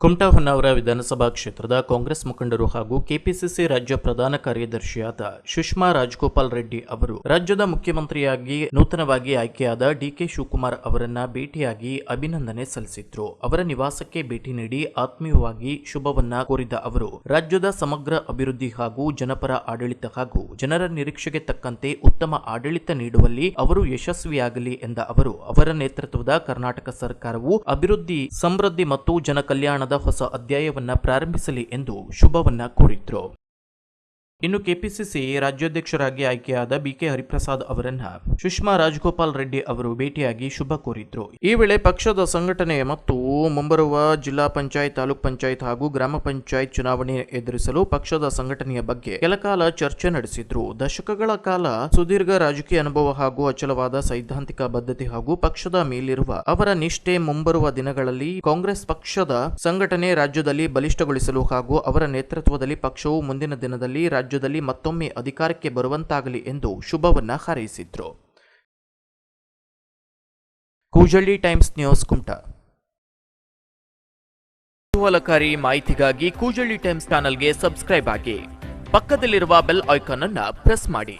ಕುಮಟಾ ಹೊನ್ನಾವರ ವಿಧಾನಸಭಾ ಕ್ಷೇತ್ರದ ಕಾಂಗ್ರೆಸ್ ಮುಖಂಡರು ಹಾಗೂ ಕೆಪಿಸಿಸಿ ರಾಜ್ಯ ಪ್ರಧಾನ ಕಾರ್ಯದರ್ಶಿಯಾದ ಸುಷ್ಮಾ ರಾಜಗೋಪಾಲ್ ರೆಡ್ಡಿ ಅವರು ರಾಜ್ಯದ ಮುಖ್ಯಮಂತ್ರಿಯಾಗಿ ನೂತನವಾಗಿ ಆಯ್ಕೆಯಾದ ಡಿಕೆ ಶಿವಕುಮಾರ್ ಅವರನ್ನ ಭೇಟಿಯಾಗಿ ಅಭಿನಂದನೆ ಸಲ್ಲಿಸಿದ್ರು. ಅವರ ನಿವಾಸಕ್ಕೆ ಭೇಟಿ ನೀಡಿ ಆತ್ಮೀಯವಾಗಿ ಶುಭವನ್ನ ಕೋರಿದ ಅವರು ರಾಜ್ಯದ ಸಮಗ್ರ ಅಭಿವೃದ್ಧಿ ಹಾಗೂ ಜನಪರ ಆಡಳಿತ ಹಾಗೂ ಜನರ ನಿರೀಕ್ಷೆಗೆ ತಕ್ಕಂತೆ ಉತ್ತಮ ಆಡಳಿತ ನೀಡುವಲ್ಲಿ ಅವರು ಯಶಸ್ವಿಯಾಗಲಿ ಎಂದ ಅವರು ಅವರ ನೇತೃತ್ವದ ಕರ್ನಾಟಕ ಸರ್ಕಾರವು ಅಭಿವೃದ್ಧಿ, ಸಮೃದ್ಧಿ ಮತ್ತು ಜನಕಲ್ಯಾಣದ ಹೊಸ ಅಧ್ಯಾಯವನ್ನ ಪ್ರಾರಂಭಿಸಲಿ ಎಂದು ಶುಭವನ್ನ ಕೋರಿದ್ರು. ಇನ್ನು ಕೆಪಿಸಿಸಿ ರಾಜ್ಯಾಧ್ಯಕ್ಷರಾಗಿ ಆಯ್ಕೆಯಾದ ಬಿಕೆ ಹರಿಪ್ರಸಾದ್ ಅವರನ್ನ ಸುಷ್ಮಾ ರಾಜಗೋಪಾಲ್ ರೆಡ್ಡಿ ಅವರು ಭೇಟಿಯಾಗಿ ಶುಭ ಕೋರಿದ್ರು. ಈ ವೇಳೆ ಪಕ್ಷದ ಸಂಘಟನೆ ಮತ್ತು ಮುಂಬರುವ ಜಿಲ್ಲಾ ಪಂಚಾಯತ್, ತಾಲೂಕ್ ಪಂಚಾಯತ್ ಹಾಗೂ ಗ್ರಾಮ ಪಂಚಾಯತ್ ಚುನಾವಣೆ ಎದುರಿಸಲು ಪಕ್ಷದ ಸಂಘಟನೆಯ ಬಗ್ಗೆ ಕೆಲಕಾಲ ಚರ್ಚೆ ನಡೆಸಿದ್ರು. ದಶಕಗಳ ಕಾಲ ಸುದೀರ್ಘ ರಾಜಕೀಯ ಅನುಭವ ಹಾಗೂ ಅಚಲವಾದ ಸೈದ್ಧಾಂತಿಕ ಬದ್ಧತೆ ಹಾಗೂ ಪಕ್ಷದ ಮೇಲಿರುವ ಅವರ ನಿಷ್ಠೆ ಮುಂಬರುವ ದಿನಗಳಲ್ಲಿ ಕಾಂಗ್ರೆಸ್ ಪಕ್ಷದ ಸಂಘಟನೆ ರಾಜ್ಯದಲ್ಲಿ ಬಲಿಷ್ಠಗೊಳಿಸಲು ಹಾಗೂ ಅವರ ನೇತೃತ್ವದಲ್ಲಿ ಪಕ್ಷವು ಮುಂದಿನ ದಿನದಲ್ಲಿ ರಾಜ್ಯದಲ್ಲಿ ಮತ್ತೊಮ್ಮೆ ಅಧಿಕಾರಕ್ಕೆ ಬರುವಂತಾಗಲಿ ಎಂದು ಶುಭವನ್ನ ಹಾರೈಸಿದ್ರು. Koojalli Times News, Kumta. ಕುತೂಹಲಕಾರಿ ಮಾಹಿತಿಗಾಗಿ ಕೂಜಳ್ಳಿ ಟೈಮ್ಸ್ ಚಾನೆಲ್ಗೆ ಸಬ್ಸ್ಕ್ರೈಬ್ ಆಗಿ, ಪಕ್ಕದಲ್ಲಿರುವ ಬೆಲ್ ಐಕಾನ್ ಅನ್ನು ಪ್ರೆಸ್ ಮಾಡಿ.